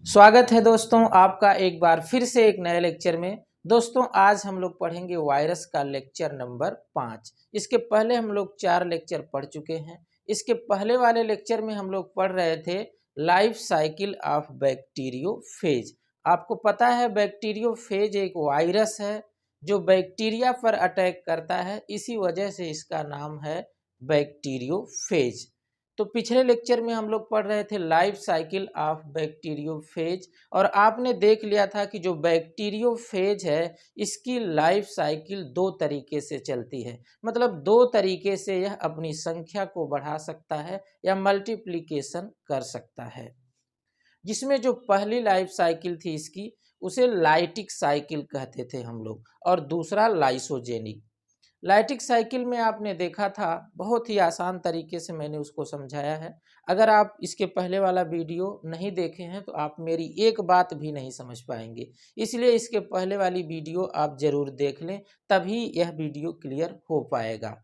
स्वागत है दोस्तों आपका एक बार फिर से एक नए लेक्चर में। दोस्तों आज हम लोग पढ़ेंगे वायरस का लेक्चर नंबर 5। इसके पहले हम लोग 4 लेक्चर पढ़ चुके हैं। इसके पहले वाले लेक्चर में हम लोग पढ़ रहे थे लाइफ साइकिल ऑफ बैक्टीरियोफेज। आपको पता है बैक्टीरियोफेज एक वायरस है जो बैक्टीरिया पर अटैक करता है, इसी वजह से इसका नाम है बैक्टीरियोफेज। तो पिछले लेक्चर में हम लोग पढ़ रहे थे लाइफ साइकिल ऑफ बैक्टीरियोफेज और आपने देख लिया था कि जो बैक्टीरियोफेज है इसकी लाइफ साइकिल दो तरीके से चलती है। मतलब दो तरीके से यह अपनी संख्या को बढ़ा सकता है या मल्टीप्लिकेशन कर सकता है। जिसमें जो पहली लाइफ साइकिल थी इसकी उसे लाइटिक साइकिल कहते थे हम लोग, और दूसरा लाइसोजेनिक। लाइटिक साइकिल में आपने देखा था बहुत ही आसान तरीके से मैंने उसको समझाया है। अगर आप इसके पहले वाला वीडियो नहीं देखे हैं तो आप मेरी एक बात भी नहीं समझ पाएंगे, इसलिए इसके पहले वाली वीडियो आप जरूर देख लें, तभी यह वीडियो क्लियर हो पाएगा।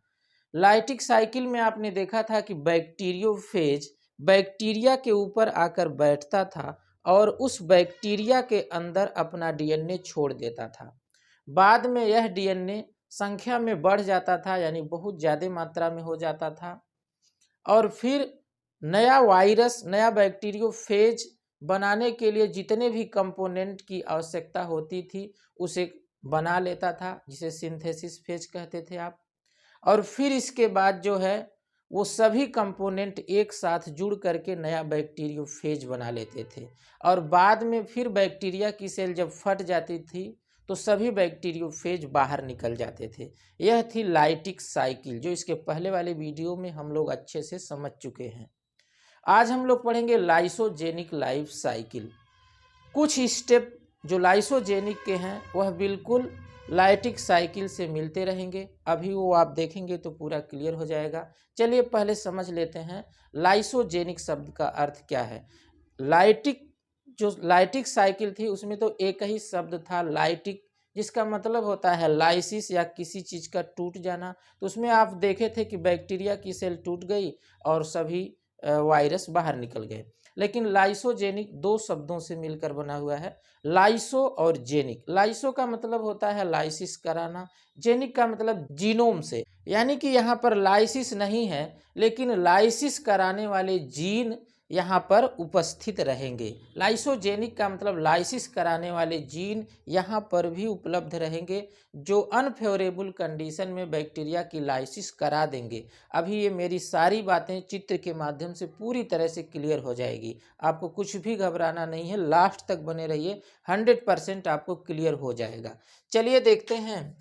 लाइटिक साइकिल में आपने देखा था कि बैक्टीरियोफेज बैक्टीरिया के ऊपर आकर बैठता था और उस बैक्टीरिया के अंदर अपना डीएनए छोड़ देता था। बाद में यह डीएनए संख्या में बढ़ जाता था, यानी बहुत ज़्यादा मात्रा में हो जाता था, और फिर नया वायरस नया बैक्टीरियोफेज बनाने के लिए जितने भी कंपोनेंट की आवश्यकता होती थी उसे बना लेता था, जिसे सिंथेसिस फेज कहते थे आप। और फिर इसके बाद जो है वो सभी कंपोनेंट एक साथ जुड़ करके नया बैक्टीरियोफेज बना लेते थे, और बाद में फिर बैक्टीरिया की सेल जब फट जाती थी तो सभी बैक्टीरियोफेज बाहर निकल जाते थे। यह थी लाइटिक साइकिल, जो इसके पहले वाले वीडियो में हम लोग अच्छे से समझ चुके हैं। आज हम लोग पढ़ेंगे लाइसोजेनिक लाइफ साइकिल। कुछ स्टेप जो लाइसोजेनिक के हैं वह बिल्कुल लाइटिक साइकिल से मिलते रहेंगे, अभी वो आप देखेंगे तो पूरा क्लियर हो जाएगा। चलिए पहले समझ लेते हैं लाइसोजेनिक शब्द का अर्थ क्या है। लाइटिक जो लाइटिक साइकिल थी उसमें तो एक ही शब्द था लाइटिक, जिसका मतलब होता है लाइसिस या किसी चीज़ का टूट जाना। तो उसमें आप देखे थे कि बैक्टीरिया की सेल टूट गई और सभी वायरस बाहर निकल गए। लेकिन लाइसोजेनिक दो शब्दों से मिलकर बना हुआ है, लाइसो और जेनिक। लाइसो का मतलब होता है लाइसिस कराना, जेनिक का मतलब जीनोम से, यानी कि यहाँ पर लाइसिस नहीं है लेकिन लाइसिस कराने वाले जीन यहाँ पर उपस्थित रहेंगे। लाइसोजेनिक का मतलब लाइसिस कराने वाले जीन यहाँ पर भी उपलब्ध रहेंगे, जो अनफेवरेबल कंडीशन में बैक्टीरिया की लाइसिस करा देंगे। अभी ये मेरी सारी बातें चित्र के माध्यम से पूरी तरह से क्लियर हो जाएगी, आपको कुछ भी घबराना नहीं है, लास्ट तक बने रहिए, 100% आपको क्लियर हो जाएगा। चलिए देखते हैं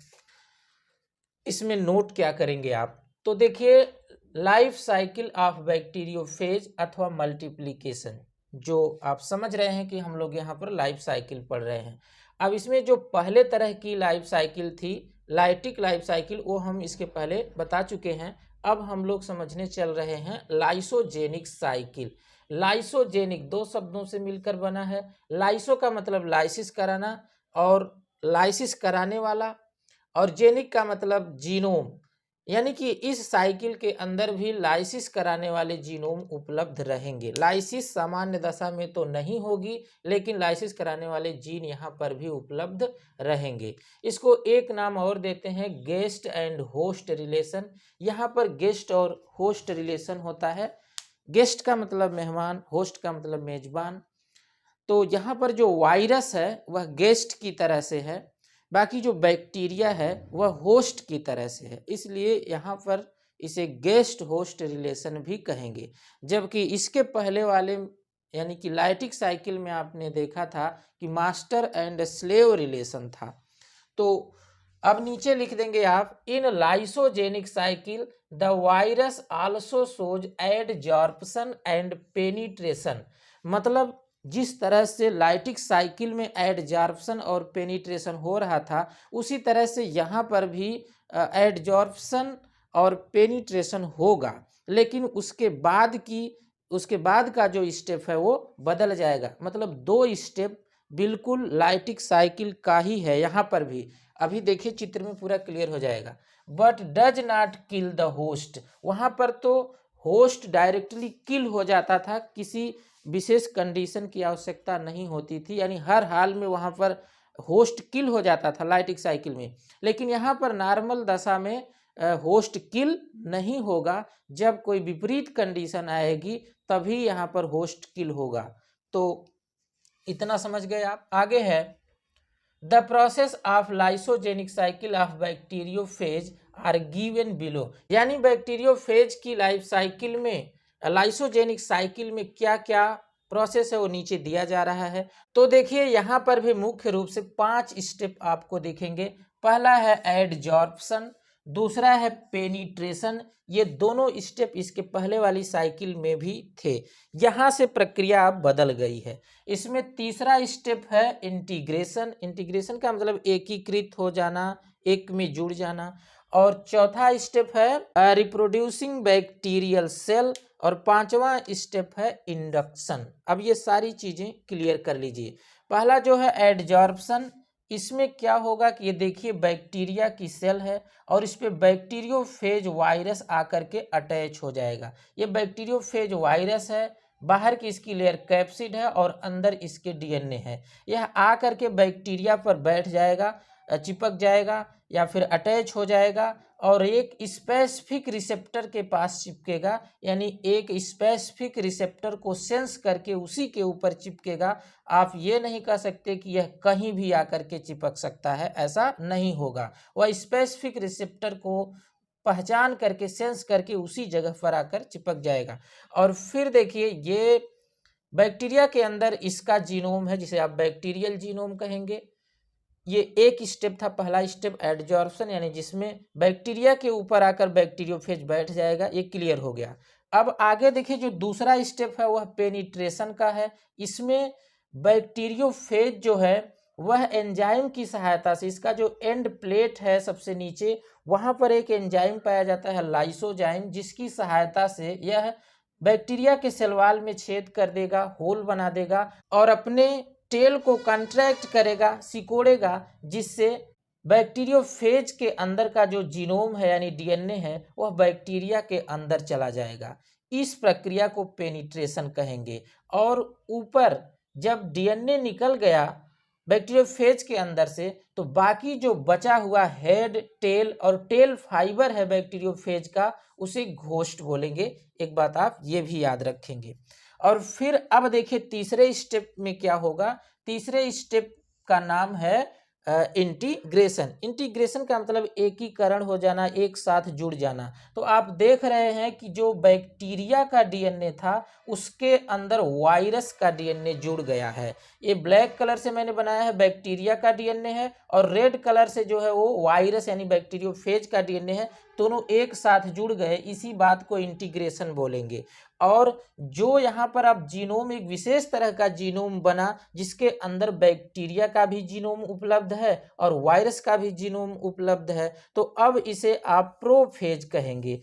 इसमें नोट क्या करेंगे आप। तो देखिए लाइफ साइकिल ऑफ बैक्टीरियोफेज अथवा मल्टीप्लिकेशन, जो आप समझ रहे हैं कि हम लोग यहाँ पर लाइफ साइकिल पढ़ रहे हैं। अब इसमें जो पहले तरह की लाइफ साइकिल थी लाइटिक लाइफ साइकिल, वो हम इसके पहले बता चुके हैं। अब हम लोग समझने चल रहे हैं लाइसोजेनिक साइकिल। लाइसोजेनिक दो शब्दों से मिलकर बना है। लाइसो का मतलब लाइसिस कराना और लाइसिस कराने वाला, और जेनिक का मतलब जीनोम, यानी कि इस साइकिल के अंदर भी लाइसिस कराने वाले जीनोम उपलब्ध रहेंगे। लाइसिस सामान्य दशा में तो नहीं होगी लेकिन लाइसिस कराने वाले जीन यहाँ पर भी उपलब्ध रहेंगे। इसको एक नाम और देते हैं गेस्ट एंड होस्ट रिलेशन। यहाँ पर गेस्ट और होस्ट रिलेशन होता है। गेस्ट का मतलब मेहमान, होस्ट का मतलब मेजबान। तो यहाँ पर जो वायरस है वह गेस्ट की तरह से है, बाकी जो बैक्टीरिया है वह होस्ट की तरह से है, इसलिए यहाँ पर इसे गेस्ट होस्ट रिलेशन भी कहेंगे। जबकि इसके पहले वाले यानी कि लाइटिक साइकिल में आपने देखा था कि मास्टर एंड स्लेव रिलेशन था। तो अब नीचे लिख देंगे आप, in lysogenic cycle the virus also shows adsorption and penetration. मतलब जिस तरह से लाइटिक साइकिल में एडजॉर्प्शन और पेनिट्रेशन हो रहा था उसी तरह से यहाँ पर भी एडजॉर्प्शन और पेनिट्रेशन होगा, लेकिन उसके बाद का जो स्टेप है वो बदल जाएगा। मतलब दो स्टेप बिल्कुल लाइटिक साइकिल का ही है यहाँ पर भी। अभी देखिए चित्र में पूरा क्लियर हो जाएगा। But does not kill the host, वहाँ पर तो होस्ट डायरेक्टली किल हो जाता था किसी विशेष कंडीशन की आवश्यकता नहीं होती थी, यानी हर हाल में वहाँ पर होस्ट किल हो जाता था लाइटिक साइकिल में। लेकिन यहाँ पर नॉर्मल दशा में होस्ट किल नहीं होगा, जब कोई विपरीत कंडीशन आएगी तभी यहाँ पर होस्ट किल होगा। तो इतना समझ गए आप। आगे है the process of lysogenic cycle of bacteriophage are given below, यानी बैक्टीरियोफेज की लाइफ साइकिल में लाइसोजेनिक साइकिल में क्या क्या प्रोसेस है वो नीचे दिया जा रहा है। तो देखिए यहाँ पर भी मुख्य रूप से 5 स्टेप आपको दिखेंगे। पहला है एडजॉर्प्शन, दूसरा है पेनिट्रेशन, ये दोनों स्टेप इसके पहले वाली साइकिल में भी थे, यहाँ से प्रक्रिया अब बदल गई है। इसमें तीसरा स्टेप है इंटीग्रेशन, इंटीग्रेशन का मतलब एकीकृत हो जाना, एक में जुड़ जाना। और चौथा स्टेप है रिप्रोड्यूसिंग बैक्टीरियल सेल, और पांचवा स्टेप है इंडक्शन। अब ये सारी चीजें क्लियर कर लीजिए। पहला जो है एडजॉर्प्शन, इसमें क्या होगा कि ये देखिए बैक्टीरिया की सेल है और इस पे बैक्टीरियोफेज वायरस आकर के अटैच हो जाएगा। ये बैक्टीरियोफेज वायरस है, बाहर की इसकी लेयर कैप्सिड है और अंदर इसके डीएनए है। यह आकर के बैक्टीरिया पर बैठ जाएगा, चिपक जाएगा या फिर अटैच हो जाएगा और एक स्पेसिफिक रिसेप्टर के पास चिपकेगा, यानी एक स्पेसिफिक रिसेप्टर को सेंस करके उसी के ऊपर चिपकेगा। आप ये नहीं कह सकते कि यह कहीं भी आकर के चिपक सकता है, ऐसा नहीं होगा। वह स्पेसिफिक रिसेप्टर को पहचान करके सेंस करके उसी जगह पर आकर चिपक जाएगा। और फिर देखिए ये बैक्टीरिया के अंदर इसका जीनोम है, जिसे आप बैक्टीरियल जीनोम कहेंगे। ये एक स्टेप था, पहला स्टेप एडजॉर्प्शन, यानी जिसमें बैक्टीरिया के ऊपर आकर बैक्टीरियोफेज बैठ जाएगा, ये क्लियर हो गया। अब आगे देखिए जो दूसरा स्टेप है वह पेनिट्रेशन का है। इसमें बैक्टीरियोफेज जो है वह एंजाइम की सहायता से, इसका जो एंड प्लेट है सबसे नीचे, वहां पर एक एंजाइम पाया जाता है लाइसोजाइम, जिसकी सहायता से यह बैक्टीरिया के सेल वॉल में छेद कर देगा, होल बना देगा और अपने टेल को कंट्रैक्ट करेगा, सिकोड़ेगा, जिससे बैक्टीरियोफेज के अंदर का जो जीनोम है यानी डीएनए है वह बैक्टीरिया के अंदर चला जाएगा। इस प्रक्रिया को पेनिट्रेशन कहेंगे। और ऊपर जब डीएनए निकल गया बैक्टीरियोफेज के अंदर से, तो बाकी जो बचा हुआ हेड, टेल और टेल फाइबर है बैक्टीरियोफेज का, उसे घोस्ट बोलेंगे। एक बात आप ये भी याद रखेंगे। और फिर अब देखिए तीसरे स्टेप में क्या होगा। तीसरे स्टेप का नाम है इंटीग्रेशन। इंटीग्रेशन का मतलब एकीकरण हो जाना, एक साथ जुड़ जाना। तो आप देख रहे हैं कि जो बैक्टीरिया का डीएनए था उसके अंदर वायरस का डीएनए जुड़ गया है। ये ब्लैक कलर से मैंने बनाया है बैक्टीरिया का डीएनए है और रेड कलर से जो है वो वायरस यानी बैक्टीरियोफेज का डीएनए है। दोनों एक साथ जुड़ गए, इसी बात को इंटीग्रेशन बोलेंगे। और जो यहाँ पर अब जीनोम एक विशेष तरह का जीनोम बना, जिसके अंदर बैक्टीरिया का भी जीनोम उपलब्ध है और वायरस का भी जीनोम उपलब्ध है, तो अब इसे आप प्रोफेज कहेंगे।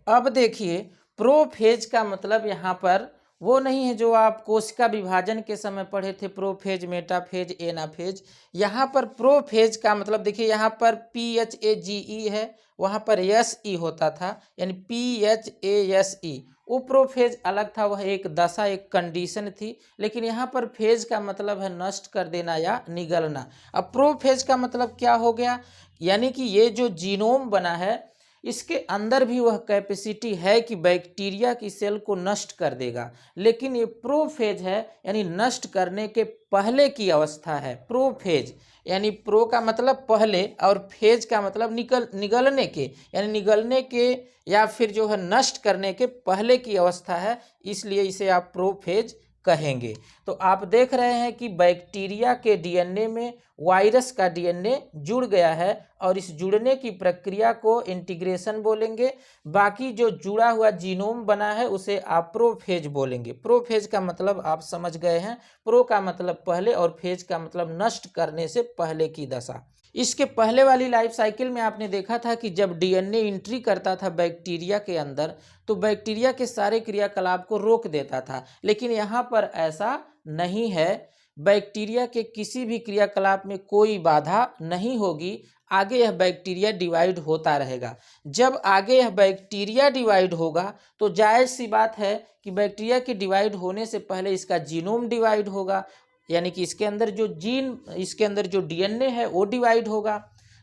अब देखिए प्रोफेज का मतलब यहाँ पर वो नहीं है जो आप कोशिका विभाजन के समय पढ़े थे, प्रोफेज, मेटाफेज, एनाफेज। यहाँ पर प्रोफेज का मतलब देखिए यहाँ पर PHAGE है, वहाँ पर SE होता था, यानी PHASE। वो प्रोफेज अलग था, वह एक दशा, एक कंडीशन थी। लेकिन यहाँ पर फेज का मतलब है नष्ट कर देना या निगलना। अब प्रोफेज का मतलब क्या हो गया, यानी कि ये जो जीनोम बना है इसके अंदर भी वह कैपेसिटी है कि बैक्टीरिया की सेल को नष्ट कर देगा, लेकिन ये प्रोफेज है, यानी नष्ट करने के पहले की अवस्था है प्रोफेज। यानी प्रो का मतलब पहले और फेज का मतलब निगलने के, यानी निगलने के या फिर जो है नष्ट करने के पहले की अवस्था है, इसलिए इसे आप प्रोफेज कहेंगे। तो आप देख रहे हैं कि बैक्टीरिया के डीएनए में वायरस का डीएनए जुड़ गया है और इस जुड़ने की प्रक्रिया को इंटीग्रेशन बोलेंगे। बाकी जो जुड़ा हुआ जीनोम बना है उसे आप प्रोफेज बोलेंगे। प्रोफेज का मतलब आप समझ गए हैं, प्रो का मतलब पहले और फेज का मतलब नष्ट करने से पहले की दशा। इसके पहले वाली लाइफ साइकिल में आपने देखा था कि जब डीएनए एंट्री करता था बैक्टीरिया के अंदर, तो बैक्टीरिया के सारे क्रियाकलाप को रोक देता था, लेकिन यहाँ पर ऐसा नहीं है। बैक्टीरिया के किसी भी क्रियाकलाप में कोई बाधा नहीं होगी। आगे यह बैक्टीरिया डिवाइड होता रहेगा। जब आगे यह बैक्टीरिया डिवाइड होगा तो जायज़ सी बात है कि बैक्टीरिया के डिवाइड होने से पहले इसका जीनोम डिवाइड होगा, यानी कि इसके अंदर जो जीन, इसके अंदर जो डीएनए है वो डिवाइड होगा।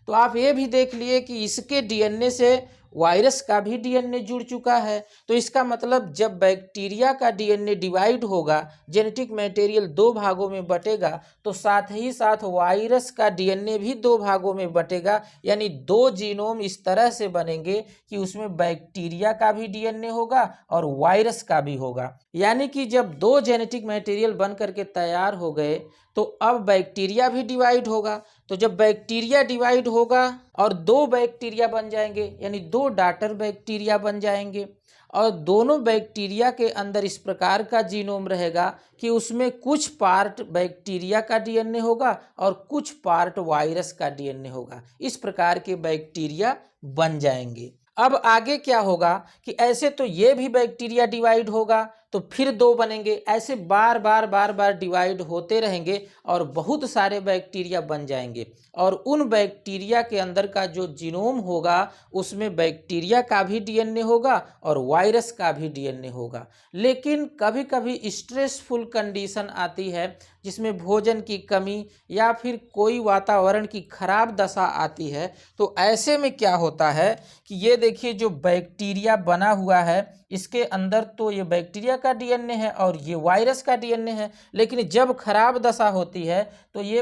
तो आप ये भी देख लिए कि इसके डीएनए से वायरस का भी डीएनए जुड़ चुका है। तो इसका मतलब जब बैक्टीरिया का डीएनए डिवाइड होगा, जेनेटिक मटेरियल दो भागों में बटेगा, तो साथ ही साथ वायरस का डीएनए भी दो भागों में बटेगा, यानी दो जीनोम इस तरह से बनेंगे कि उसमें बैक्टीरिया का भी डीएनए होगा और वायरस का भी होगा। यानी कि जब दो जेनेटिक मटेरियल बन करके तैयार हो गए तो अब बैक्टीरिया भी डिवाइड होगा। तो जब बैक्टीरिया डिवाइड होगा और दो बैक्टीरिया बन जाएंगे, यानी दो डॉटर बैक्टीरिया बन जाएंगे, और दोनों बैक्टीरिया के अंदर इस प्रकार का जीनोम रहेगा कि उसमें कुछ पार्ट बैक्टीरिया का डीएनए होगा और कुछ पार्ट वायरस का डीएनए होगा। इस प्रकार के बैक्टीरिया बन जाएंगे। अब आगे क्या होगा कि ऐसे तो ये भी बैक्टीरिया डिवाइड होगा तो फिर दो बनेंगे, ऐसे बार बार डिवाइड होते रहेंगे और बहुत सारे बैक्टीरिया बन जाएंगे, और उन बैक्टीरिया के अंदर का जो जीनोम होगा उसमें बैक्टीरिया का भी डीएनए होगा और वायरस का भी डीएनए होगा। लेकिन कभी कभी स्ट्रेसफुल कंडीशन आती है जिसमें भोजन की कमी या फिर कोई वातावरण की खराब दशा आती है, तो ऐसे में क्या होता है कि ये देखिए जो बैक्टीरिया बना हुआ है इसके अंदर तो ये बैक्टीरिया का डीएनए है और ये वायरस का डीएनए है, लेकिन जब खराब दशा होती है तो ये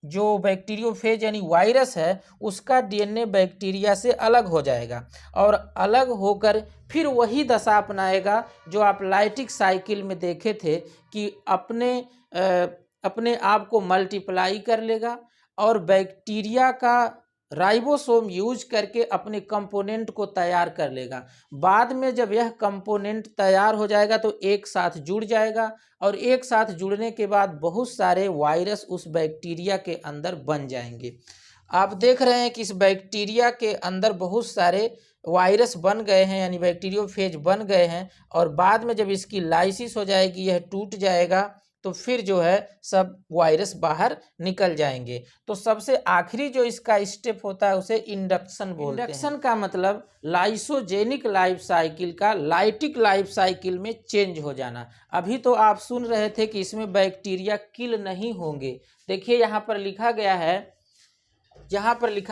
जो बैक्टीरियोफेज यानी वायरस है उसका डीएनए बैक्टीरिया से अलग हो जाएगा और अलग होकर फिर वही दशा अपनाएगा जो आप लाइटिक साइकिल में देखे थे कि अपने आप को मल्टीप्लाई कर लेगा और बैक्टीरिया का राइबोसोम यूज करके अपने कंपोनेंट को तैयार कर लेगा। बाद में जब यह कंपोनेंट तैयार हो जाएगा तो एक साथ जुड़ जाएगा और एक साथ जुड़ने के बाद बहुत सारे वायरस उस बैक्टीरिया के अंदर बन जाएंगे। आप देख रहे हैं कि इस बैक्टीरिया के अंदर बहुत सारे वायरस बन गए हैं, यानी बैक्टीरियोफेज बन गए हैं, और बाद में जब इसकी लाइसिस हो जाएगी, यह टूट जाएगा, तो फिर जो है सब वायरस बाहर निकल जाएंगे। तो सबसे आखिरी जो इसका स्टेप होता है उसे इंडक्शन बोलते हैं। इंडक्शन का मतलब लाइसोजेनिक लाइफ साइकिल का लाइटिक लाइफ साइकिल में चेंज हो जाना। अभी तो आप सुन रहे थे कि इसमें बैक्टीरिया किल नहीं होंगे। देखिए यहाँ पर लिखा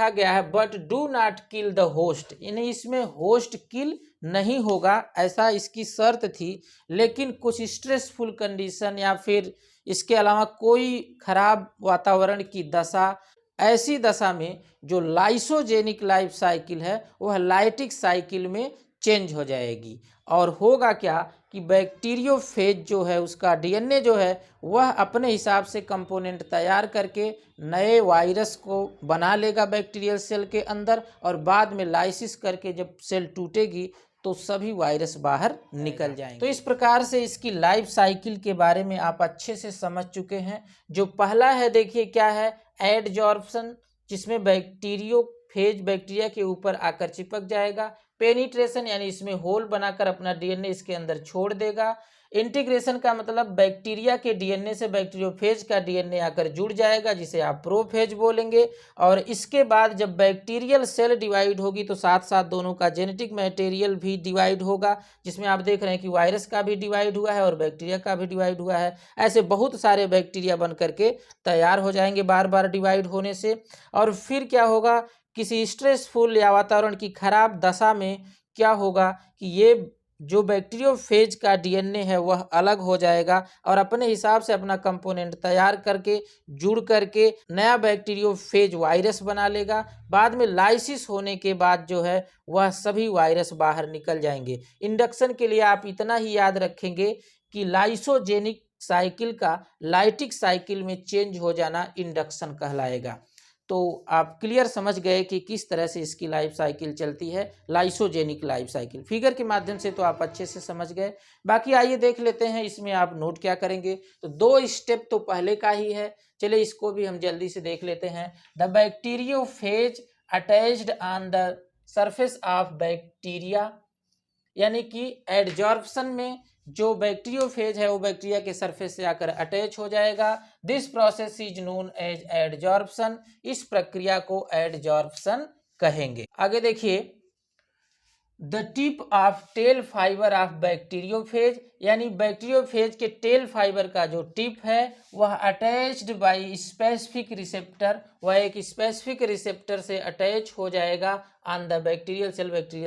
गया है but do not kill the host, यानी इसमें होस्ट किल नहीं होगा, ऐसा इसकी शर्त थी। लेकिन कुछ स्ट्रेसफुल कंडीशन या फिर इसके अलावा कोई खराब वातावरण की दशा, ऐसी दशा में जो लाइसोजेनिक लाइफ साइकिल है वह लाइटिक साइकिल में चेंज हो जाएगी। और होगा क्या कि बैक्टीरियोफेज जो है उसका डीएनए जो है वह अपने हिसाब से कंपोनेंट तैयार करके नए वायरस को बना लेगा बैक्टीरियल सेल के अंदर, और बाद में लाइसिस करके जब सेल टूटेगी तो सभी वायरस बाहर निकल जाएंगे। तो इस प्रकार से इसकी लाइफ साइकिल के बारे में आप अच्छे से समझ चुके हैं। जो पहला है देखिए क्या है, एडजॉर्प्शन, जिसमें बैक्टीरियोफेज बैक्टीरिया के ऊपर आकर चिपक जाएगा। पेनिट्रेशन यानी इसमें होल बनाकर अपना डीएनए इसके अंदर छोड़ देगा। इंटीग्रेशन का मतलब बैक्टीरिया के डीएनए से बैक्टीरियोफेज का डीएनए आकर जुड़ जाएगा, जिसे आप प्रोफेज बोलेंगे। और इसके बाद जब बैक्टीरियल सेल डिवाइड होगी तो साथ साथ दोनों का जेनेटिक मटेरियल भी डिवाइड होगा, जिसमें आप देख रहे हैं कि वायरस का भी डिवाइड हुआ है और बैक्टीरिया का भी डिवाइड हुआ है। ऐसे बहुत सारे बैक्टीरिया बन करके तैयार हो जाएंगे बार बार डिवाइड होने से। और फिर क्या होगा, किसी स्ट्रेसफुल या वातावरण की खराब दशा में क्या होगा कि ये जो बैक्टीरियोफेज का डीएनए है वह अलग हो जाएगा और अपने हिसाब से अपना कंपोनेंट तैयार करके जुड़ करके नया बैक्टीरियोफेज वायरस बना लेगा। बाद में लाइसिस होने के बाद जो है वह सभी वायरस बाहर निकल जाएंगे। इंडक्शन के लिए आप इतना ही याद रखेंगे कि लाइसोजेनिक साइकिल का लाइटिक साइकिल में चेंज हो जाना इंडक्शन कहलाएगा। तो आप क्लियर समझ गए कि किस तरह से इसकी लाइफ साइकिल चलती है, लाइसोजेनिक लाइफ साइकिल। फिगर के माध्यम से तो आप अच्छे से समझ गए। बाकी आइए देख लेते हैं इसमें आप नोट क्या करेंगे। तो दो स्टेप तो पहले का ही है, चलिए इसको भी हम जल्दी से देख लेते हैं। The bacteriophage attached on the surface of bacteria, यानी कि एडजॉर्प्शन में जो बैक्टीरियोफेज है वो बैक्टीरिया के सरफेस से आकर अटैच हो जाएगा। This process is known as adsorption. इस प्रक्रिया को एडजॉर्प्शन कहेंगे। आगे देखिए, the tip of tail fiber of bacteriophage, यानी बैक्टीरियोफेज के टेल फाइबर का जो टिप है वह अटैच्ड बाय स्पेसिफिक रिसेप्टर, वह एक स्पेसिफिक रिसेप्टर से अटैच हो जाएगा ऑन द बैक्टीरियल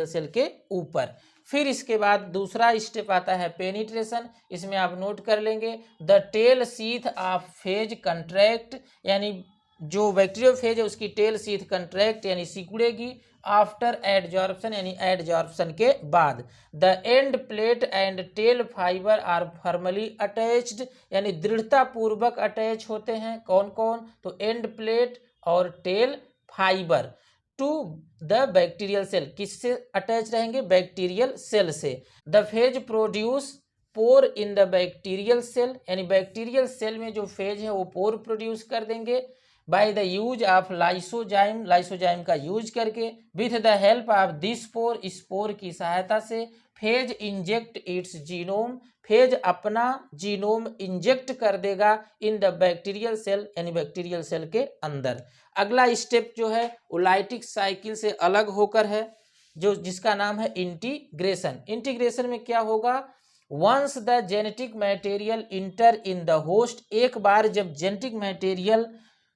सेल के ऊपर। फिर इसके बाद दूसरा स्टेप आता है पेनिट्रेशन। इसमें आप नोट कर लेंगे, the tail sheath of phage contract, यानी जो बैक्टीरियोफेज है उसकी टेल सीथ कंट्रैक्ट यानी सिकुड़ेगी आफ्टर एडजॉर्प्शन, यानी एडजॉर्प्शन के बाद। The end plate and tail fiber are formally attached, यानी दृढ़ता पूर्वक अटैच होते हैं। कौन कौन? तो एंड प्लेट और tail fiber to the bacterial cell. किससे अटैच रहेंगे? बैक्टीरियल सेल से। The phage produce pore in the bacterial cell, यानी बैक्टीरियल सेल में जो फेज है वो पोर प्रोड्यूस कर देंगे by the use of lysozyme, lysozyme का यूज करके। With the help of this pore, इस पोर की सहायता से phage inject its genome, phage अपना जीनोम इंजेक्ट कर देगा इन द बैक्टीरियल सेल, यानी बैक्टीरियल सेल के अंदर। अगला स्टेप जो है वो लाइटिक साइकिल से अलग होकर है, जो जिसका नाम है इंटीग्रेशन। इंटीग्रेशन में क्या होगा? Once the genetic material enter in the host, एक बार जब जेनेटिक मटेरियल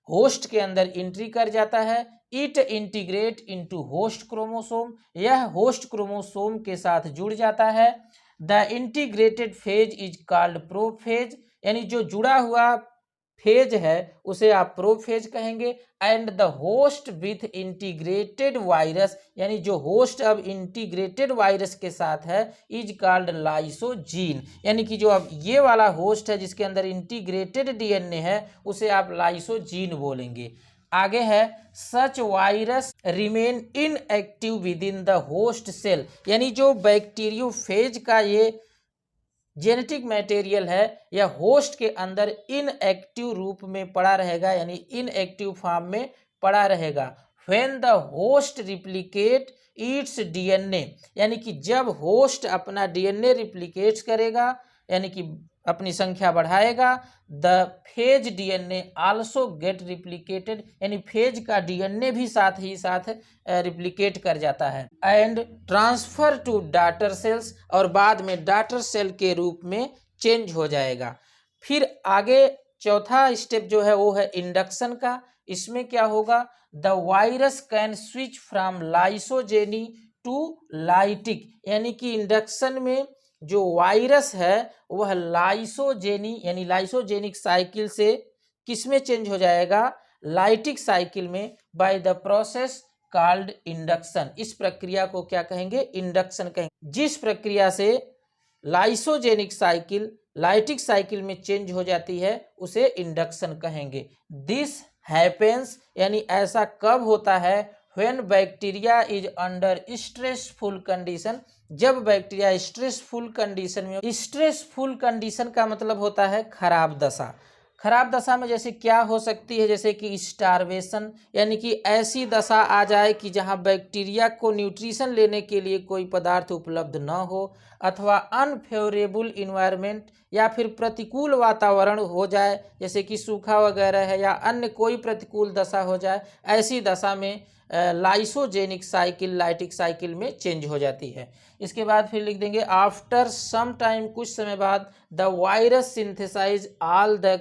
होस्ट के अंदर एंट्री कर जाता है, it integrate into host chromosome, यह होस्ट क्रोमोसोम के साथ जुड़ जाता है। The integrated phase is called prophase, यानी जो जुड़ा हुआ फेज है उसे आप प्रोफेज कहेंगे। And the host with integrated virus, यानी जो होस्ट अब इंटीग्रेटेड वायरस के साथ है, इज कॉल्ड लाइसोजीन, यानी कि जो अब ये वाला होस्ट है जिसके अंदर इंटीग्रेटेड डीएनए है उसे आप लाइसोजीन बोलेंगे। आगे है, such virus remain inactive with in the host cell, यानी जो बैक्टीरियोफेज का ये जेनेटिक मटेरियल है या होस्ट के अंदर इनएक्टिव रूप में पड़ा रहेगा, यानी इनएक्टिव फॉर्म में पड़ा रहेगा। When the host replicate it's DNA, यानी कि जब होस्ट अपना डीएनए रिप्लिकेट करेगा, यानी कि अपनी संख्या बढ़ाएगा, the phage DNA also get replicated, यानी फेज का डीएनए भी साथ ही साथ रिप्लिकेट कर जाता है। And transfer to daughter cells, और बाद में डॉटर सेल के रूप में चेंज हो जाएगा। फिर आगे चौथा स्टेप जो है वो है इंडक्शन का। इसमें क्या होगा? The virus can switch from lysogeny to lytic, यानी कि इंडक्शन में जो वायरस है वह लाइसोजेनी यानी लाइसोजेनिक साइकिल से किस में चेंज हो जाएगा? लाइटिक साइकिल में, by the process called induction. इस प्रक्रिया को क्या कहेंगे? इंडक्शन कहेंगे। जिस प्रक्रिया से लाइसोजेनिक साइकिल लाइटिक साइकिल में चेंज हो जाती है उसे इंडक्शन कहेंगे। दिस हैपेंस, यानी ऐसा कब होता है? When bacteria is under stressful condition, जब बैक्टीरिया स्ट्रेसफुल कंडीशन में, स्ट्रेसफुल कंडीशन का मतलब होता है खराब दशा। खराब दशा में जैसे क्या हो सकती है? जैसे कि स्टारवेशन, यानी कि ऐसी दशा आ जाए कि जहां बैक्टीरिया को न्यूट्रिशन लेने के लिए कोई पदार्थ उपलब्ध न हो, अथवा अनफेवरेबल इन्वायरमेंट, या फिर प्रतिकूल वातावरण हो जाए, जैसे कि सूखा वगैरह है या अन्य कोई प्रतिकूल दशा हो जाए। ऐसी दशा में लाइसोजेनिक साइकिल लाइटिक साइकिल में चेंज हो जाती है। इसके बाद फिर लिख देंगे, आफ्टर सम टाइम, कुछ समय बाद, the virus synthesize all the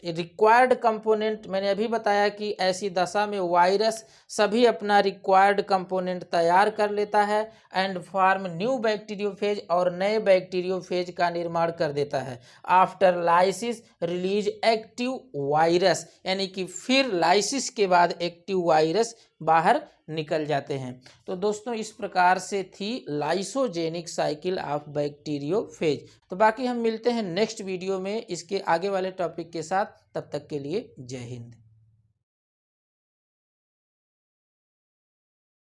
required component. मैंने अभी बताया कि ऐसी दशा में वायरस सभी अपना रिक्वायर्ड कंपोनेंट तैयार कर लेता है एंड फॉर्म न्यू बैक्टीरियोफेज, और नए बैक्टीरियोफेज का निर्माण कर देता है। After lysis release active virus, यानी कि फिर लाइसिस के बाद एक्टिव वायरस बाहर निकल जाते हैं। तो दोस्तों इस प्रकार से थी लाइसोजेनिक साइकिल ऑफ बैक्टीरियोफेज। तो बाकी हम मिलते हैं नेक्स्ट वीडियो में इसके आगे वाले टॉपिक के साथ। तब तक के लिए जय हिंद।